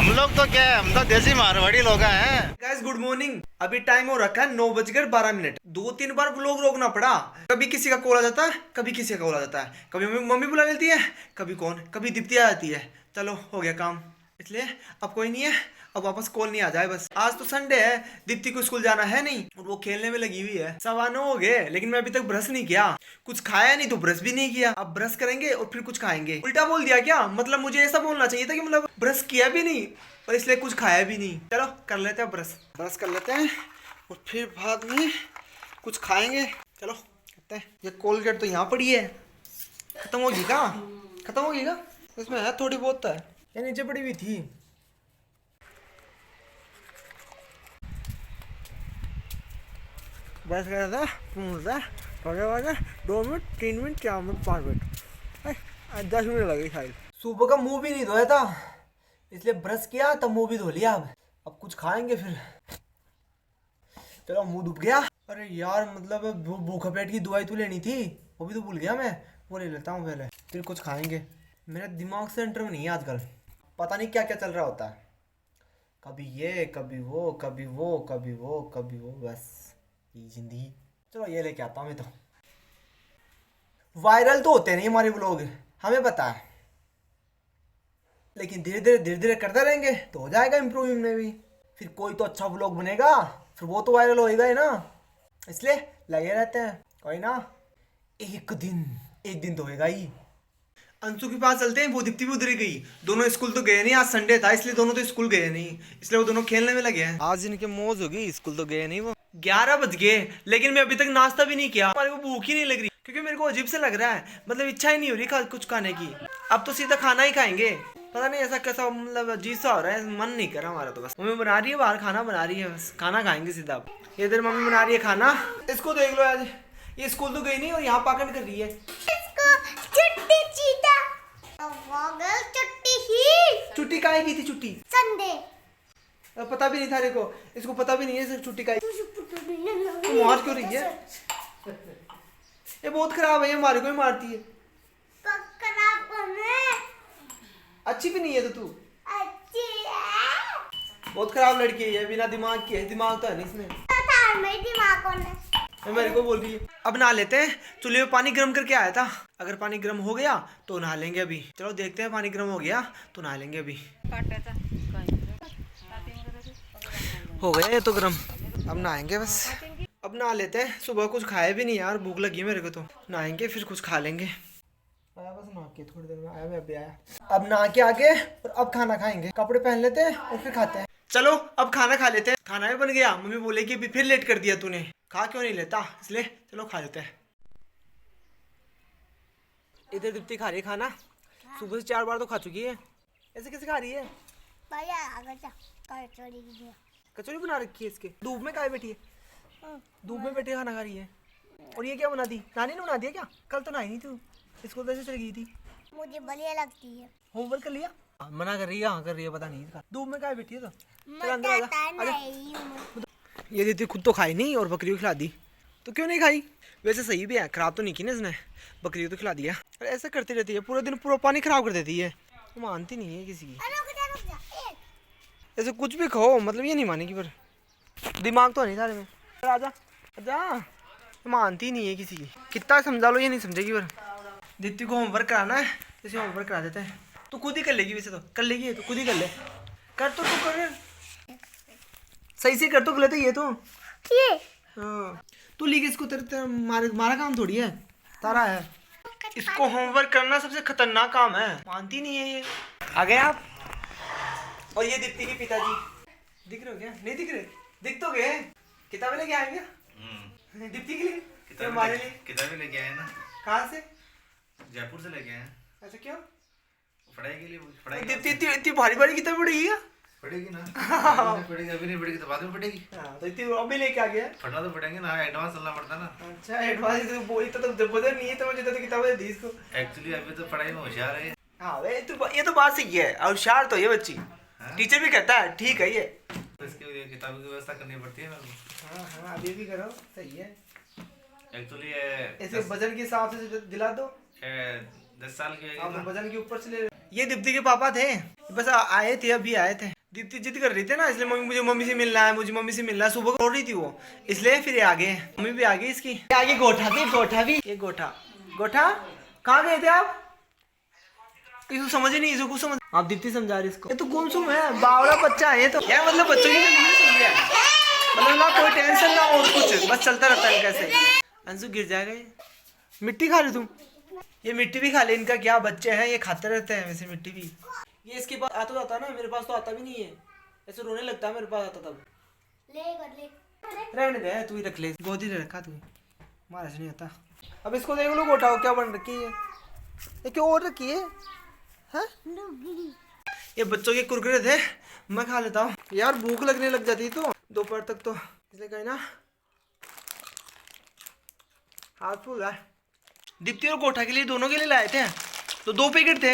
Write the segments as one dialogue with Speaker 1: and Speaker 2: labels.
Speaker 1: हम लोग तो क्या है, हम तो देसी मारवाड़ी लोग हैं।
Speaker 2: Guys good morning. अभी टाइम हो रखा है 9:12। 2-3 बार व्लॉग रोकना पड़ा। कभी किसी का कॉल आ जाता है, कभी किसी का कॉल आ जाता है, कभी मम्मी बुला लेती है, कभी कौन, कभी दीप्ति आ जाती है। चलो हो गया काम, इसलिए अब कोई नहीं है। अब वापस कॉल नहीं आ जाए बस। आज तो संडे है, दीप्ति को स्कूल जाना है नहीं और वो खेलने में लगी हुई है। 9:15 हो गए लेकिन मैं अभी तक ब्रश नहीं किया। कुछ खाया नहीं तो ब्रश भी नहीं किया। अब ब्रश करेंगे और फिर कुछ खाएंगे। उल्टा बोल दिया क्या? मतलब मुझे ऐसा बोलना चाहिए था कि मतलब ब्रश किया भी नहीं और इसलिए कुछ खाया भी नहीं। चलो कर लेते हैं ब्रश कर लेते हैं और फिर बाद में कुछ खाएंगे। चलो करते हैं। ये कोलगेट तो यहाँ पड़ी है, खत्म होगी का? खत्म होगी का? इसमें है थोड़ी बहुत है, ये नीचे पड़ी हुई थी। बस कर था पूरा 2 minute 3 minute 4 minute 5 minute 10 minute लगे शायद। सुबह का मुंह भी नहीं धोया था इसलिए ब्रश किया तब मुंह भी धो लिया। अब कुछ खाएंगे फिर। चलो मुंह धुप गया। अरे यार मतलब भूखा पेट की दवाई तो लेनी थी, वो भी तो भूल गया मैं। वो ले लेता हूँ पहले फिर कुछ खाएंगे। मेरा दिमाग सेंटर में नहीं है आजकल, पता नहीं क्या क्या चल रहा होता है। कभी ये कभी वो कभी वो कभी वो कभी वो, बस ये जिंदगी। चलो ये लेके आता हूँ मैं। तो वायरल तो होते नहीं हमारे व्लॉग, हमें पता है, लेकिन धीरे धीरे करते रहेंगे तो हो जाएगा इम्प्रूव में भी। फिर कोई तो अच्छा व्लॉग बनेगा, फिर वो तो वायरल होएगा ही ना, इसलिए लगे रहते हैं। कोई ना, एक दिन तो होएगा ही। अंशु के पास चलते हैं, वो दीप्ति भी उधर ही गई। दोनों स्कूल तो गए नहीं, आज संडे था इसलिए दोनों तो स्कूल गए नहीं, इसलिए वो दोनों खेलने में लगे हैं। आज इनके मौज होगी, स्कूल तो गए नहीं वो। 11 बज गए लेकिन मैं अभी तक नाश्ता भी नहीं किया। हमारे को भूख ही नहीं लग रही क्योंकि मेरे को अजीब से लग रहा है, मतलब इच्छा ही नहीं हो रही कुछ खाने की। अब तो सीधा खाना ही खाएंगे। पता नहीं ऐसा कैसा मतलब अजीब सा हो रहा है, मन नहीं कर रहा हमारा। तो बस मम्मी बना रही है बाहर, खाना बना रही है, बस खाना खाएंगे सीधा। अब ये इधर मम्मी बना रही है खाना। इसको देख लो आज, ये स्कूल तो गई नहीं और यहाँ पाकड़ कर रही है। छुट्टी काहे की थी? छुट्टी संडे पता भी नहीं था देखो, इसको पता भी नहीं है सिर्फ छुट्टी का। तुम मार क्यों रही है? ये बहुत खराब है, ये हमारे को ही मारती है। अच्छी भी नहीं है तो तू अच्छी है। बहुत खराब लड़की है, बिना दिमाग की है। दिमाग तो है नहीं इसमें। दिमाग कौन है? मेरे को बोल रही है। अब नहा लेते हैं, चूल्हे में पानी गर्म करके आया था। अगर पानी गर्म हो गया तो नहा लेंगे अभी। चलो देखते हैं, पानी गर्म हो गया तो नहा लेंगे अभी। हो गया ये तो गर्म, अब नहाएंगे बस। अब नहा लेते हैं, सुबह कुछ खाया भी नहीं यार, भूख लगी है मेरे को। तो नहाएंगे फिर कुछ खा लेंगे। आया बस नहा के, थोड़ी देर में आया, मैं अभी आया। अब नहा के आके और अब खाना खाएंगे। कपड़े पहन लेते हैं और फिर खाते हैं। चलो अब खाना खा लेते हैं। खाना भी बन गया। मम्मी बोलेगी अभी फिर लेट कर दिया तूने, खा क्यों नहीं लेता, इसलिए चलो खा लेते हैं। इधर दीप्ति खा रही है खाना, सुबह से 4 बार तो खा चुकी है। ऐसे कैसे खा रही है? कचौड़ी बना रखी है इसके। धूप में काहे बैठी है? धूप में बैठे खाना खा रही है। और ये क्या बना दी? नानी ने बना दिया क्या? कल तो नहाई नहीं तू, स्कूल कैसे चली गई थी?
Speaker 3: मुझे बढ़िया लगती है।
Speaker 2: होमवर्क कर लिया? मना कर रही है, हाँ कर रही है, पता नहीं। धूप में काहे बैठी है? तो चल अंदर आजा। ये दीदी खुद तो खाई नहीं और बकरी को खिला दी। तो क्यों नहीं खाई? वैसे सही भी है, खराब तो नहीं की ना इसने, बकरी को तो खिला दिया। ऐसा करती रहती है, पूरे दिन पूरा पानी खराब कर देती है, मानती नहीं है किसी की। ऐसे कुछ भी खाओ, मतलब ये नहीं मानेगी, पर दिमाग तो नहीं सारे में। आजा आजा, मानती नहीं है किसी की, कितना समझा लो ये नहीं समझेगी। पर दीप्ति को होमवर्क कराना है, इसे होमवर्क करा देते हैं। तो खुद ही कर लेगी, वैसे तो कर लेगी, तो खुद ही कर ले। कर तो तू कर, सही से कर तो लेते ये तो। हाँ तू लीग इसको, तेरे मारा काम थोड़ी है, तारा है। इसको होमवर्क करना सबसे खतरनाक काम है, मानती नहीं है ये। आ गए आप? और ये दीप्ति के पिताजी दिख रहे हो क्या? नहीं दिख रहे? दिख तो गए। किताबें लेके आए क्या दीप्ति के लिए? हमारे लिए
Speaker 1: किताबें लेके आए ना।
Speaker 2: कहाँ से?
Speaker 1: जयपुर से लेके आए।
Speaker 2: अच्छा क्यों?
Speaker 1: पढ़ाई के लिए। पढ़ाई
Speaker 2: दीप्ति इतनी भारी भारी किताब पढ़ेगी क्या?
Speaker 1: पढ़ेगी ना। पढ़ेगी, अभी नहीं पढ़ेगी तो बाद में पढ़ेगी।
Speaker 2: हाँ तो इतनी अभी लेके आ गया।
Speaker 1: पढ़ना तो पढ़ेंगे ना, एडवांस चलना पड़ता ना।
Speaker 2: अच्छा एडवांस तो बोली तो बदल नहीं है तो मुझे तो किताबें दी इसको।
Speaker 1: एक्चुअली अभी तो पढ़ाई में होशियार है।
Speaker 2: हाँ ये तो बात सही है, और होशियार तो ये बच्ची। टीचर भी कहता है ठीक है ये।
Speaker 1: तो इसके लिए किताबों की व्यवस्था करनी पड़ती है मेरे को।
Speaker 2: हाँ हाँ अभी भी करो, सही है।
Speaker 1: एक्चुअली
Speaker 2: ऐसे वजन के हिसाब से दिला दो।
Speaker 1: 10 साल की
Speaker 2: आप वजन के ऊपर से ले ये दीप्ति के पापा थे, बस आए थे, अभी आए थे। दीप्ति जिद कर रही थी ना, इसलिए मुझे मम्मी से मिलना है, मुझे मम्मी से मिलना है, सुबह रो रही थी वो, इसलिए फिर आ गए। मम्मी भी आ गई इसकी। आगे गोठा थी, गोठा भी, ये गोठा गोठा कहाँ गए थे आप? इसको समझ ही नहीं, इसको कुछ समझ। आप दीप्ति समझा रही इसको, ये तो गुमसुम है, बावड़ा बच्चा है ये तो। क्या मतलब बच्चों की जिंदगी सही है, मतलब ना कोई टेंशन ना और कुछ, बस चलता रहता है कैसे। अंशु गिर जाएगा ये। मिट्टी खा रहे तुम? ये मिट्टी भी खा ले, इनका क्या बच्चे हैं, ये खाते रहते हैं वैसे मिट्टी भी। ये इसके पास आता जाता ना, मेरे पास तो आता भी नहीं है, ऐसे रोने लगता है मेरे पास आता तब। रहने दे, तू ही रख ले, गोदी ले रखा तू, हमारा से नहीं आता। अब इसको देख लो गोटा क्या बन रखी है, ये क्यों और रखी है? हाँ? ये बच्चों के कुरकुरे थे, मैं खा लेता हूँ यार, भूख लगने लग जाती तो दोपहर तक तो, इसलिए कहीं ना हाथ फूल है। दीप्ति और गोठा के लिए, दोनों के लिए लाए थे, तो 2 पैकेट थे,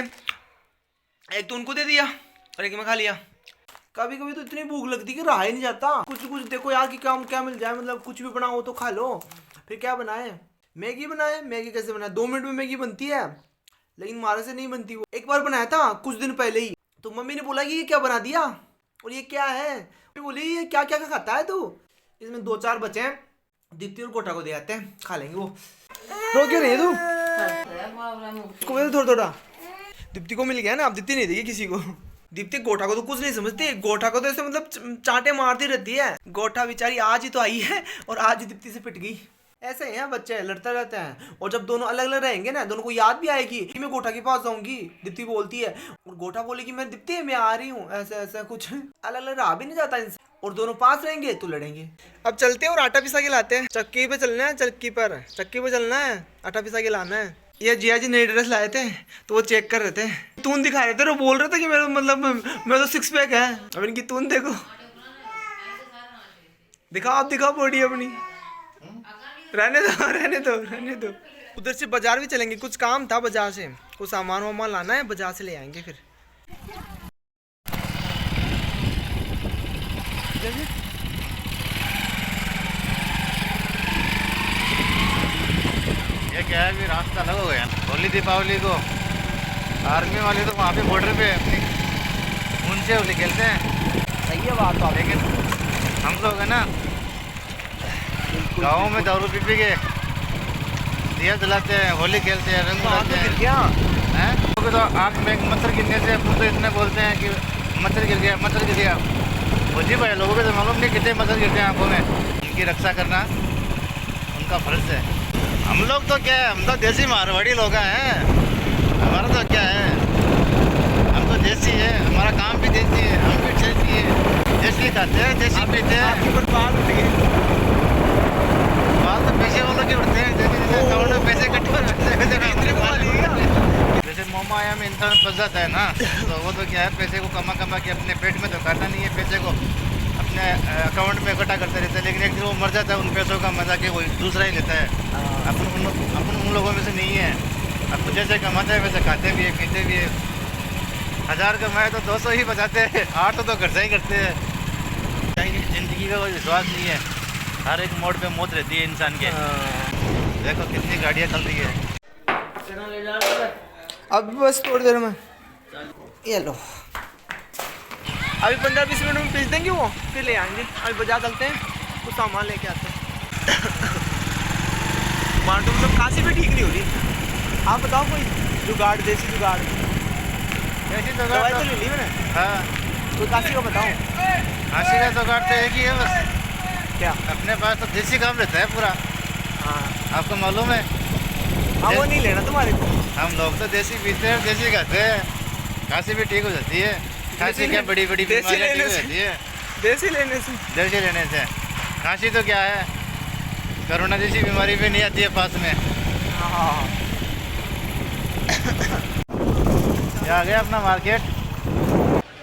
Speaker 2: एक तो उनको दे दिया और एक मैं खा लिया। कभी कभी तो इतनी भूख लगती कि रहा ही नहीं जाता, कुछ कुछ देखो यार कि काम क्या मिल जाए, मतलब कुछ भी बनाओ तो खा लो। फिर क्या बनाए, मैगी बनाए। मैगी कैसे बनाए? 2 मिनट में मैगी बनती है, लेकिन हमारे से नहीं बनती वो। एक बार बनाया था कुछ दिन पहले ही, तो मम्मी ने बोला कि ये क्या बना दिया और ये क्या है, बोली ये क्या क्या खाता है तू। इसमें 2-4 बचे हैं, दीप्ति और गोठा को दे आते हैं, खा लेंगे वो। रो क्यों रही है तू? थोड़ा थोड़ा दीप्ति को मिल गया ना, अब दीप्ति नहीं देगी किसी को। दीप्ति गोठा को तो कुछ नहीं समझती, गोठा को तो ऐसे मतलब चांटे मारती रहती है। गोठा बेचारी आज ही तो आई है और आज ही दीप्ति से पिट गई। ऐसे ही हैं बच्चे, लड़ते रहते हैं। और जब दोनों अलग अलग रहेंगे ना, दोनों को याद भी आएगी कि मैं गोठा के पास जाऊंगी, दीप्ति बोलती है, और गोठा बोलेगी मैं दीप्ति मैं आ रही हूँ, ऐसा ऐसा कुछ अलग अलग रहा भी नहीं जाता इनसे। और दोनों पास रहेंगे तो लड़ेंगे। अब चलते हैं और आटा पिसा के लाते हैं, चक्की पे चलना है, चक्की पे चलना है, आटा पिसा के लाना है। ये जिया जी नई ड्रेस लाए थे, तो वो चेक कर रहे थे, तून दिखा रहे थे, वो बोल रहे थे कि मेरा मतलब मेरा तो 6 पैक है। अब इनकी तून देखो, दिखाओ आप, दिखाओ बॉडी अपनी। रहने दो। उधर से बाजार भी चलेंगे, कुछ काम था बाजार से, कुछ सामान वामान लाना है, बाजार से ले आएंगे फिर।
Speaker 1: ये क्या है, अभी रास्ता अलग हो गया। होली दीपावली को आर्मी वाले तो वहाँ पे बॉर्डर पे अपनी उनसे होली खेलते हैं।
Speaker 2: सही है बात तो,
Speaker 1: लेकिन हम लोग है ना गाँव में दारू पी के दिया जलाते हैं, होली खेलते हैं, रंग उड़ाते हैं।
Speaker 2: क्या
Speaker 1: हैं तो आँख में एक मच्छर गिरने से अपन तो इतने बोलते हैं कि मच्छर गिर गया। वो जी भाई, लोगों को तो मालूम नहीं कितने मच्छर गिरते हैं आँखों में। उनकी रक्षा करना उनका फर्ज है। हम लोग तो क्या है, हम तो देसी मारवाड़ी लोग हैं, हमारा तो क्या है, हम तो देसी है, हमारा काम भी देसी है, हम भी देसी है, देसी खाते हैं, देसी पीते हैं। बाल तो पैसे वालों के उठते हैं, जैसे अकाउंट में पैसे जैसे मोमाया में इंसान फंस जाता है ना, तो वो तो क्या है, पैसे को कमा के अपने पेट में तो खाता नहीं है, पैसे को अपने अकाउंट में इकट्ठा करते रहते हैं। लेकिन एक दिन वो मर जाता है, उन पैसों का मजा के कोई दूसरा ही लेता है। अपन उन लोगों में से नहीं है। अब जैसे कमाते हैं वैसे खाते भी है, पीते भी है। 1000 कमाए तो 200 ही बचाते हैं, 8 तो खर्चा ही करते हैं। जिंदगी का कोई विश्वास नहीं है, हर एक मोड़ पे मौत रहती है इंसान के। देखो कितनी गाड़ियाँ चल रही है।
Speaker 2: अब बस थोड़ी देर में ये लो, अभी 15-20 मिनट में भेज देंगे वो, फिर ले आएंगे। अभी बाजार चलते हैं, कुछ सामान लेके आते हैं। मार्टो मतलब खांसी भी ठीक नहीं हो रही, आप बताओ कोई जुगाड़, देसी जुगाड़।
Speaker 1: ऐसी
Speaker 2: दवाई तो ले ली मैंने।
Speaker 1: हाँ,
Speaker 2: कोई खांसी का बताओ।
Speaker 1: खांसी का जुगाड़ तो एक ही है बस।
Speaker 2: क्या?
Speaker 1: अपने पास तो देसी काम रहता है पूरा।
Speaker 2: हाँ,
Speaker 1: आपको मालूम है?
Speaker 2: हाँ वो नहीं लेना तुम्हारे को।
Speaker 1: हम लोग तो देसी पीते हैं, देसी खाते हैं, खांसी भी ठीक हो जाती है। खांसी क्या बड़ी बीमारियाँ ठीक हो जाती है
Speaker 2: देसी लेने से।
Speaker 1: खांसी तो क्या है, कोरोना जैसी बीमारी भी नहीं आती है पास में।
Speaker 2: हाँ,
Speaker 1: ये आ गया अपना मार्केट।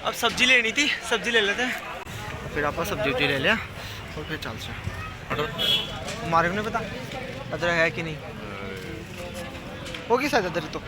Speaker 2: अब सब्जी लेनी थी, सब्जी ले लेते हैं, फिर आप सब्जी ले लिया और फिर चल से। हमारे को नहीं पता अदरक है कि नहीं, होगी शायद अदरक तो।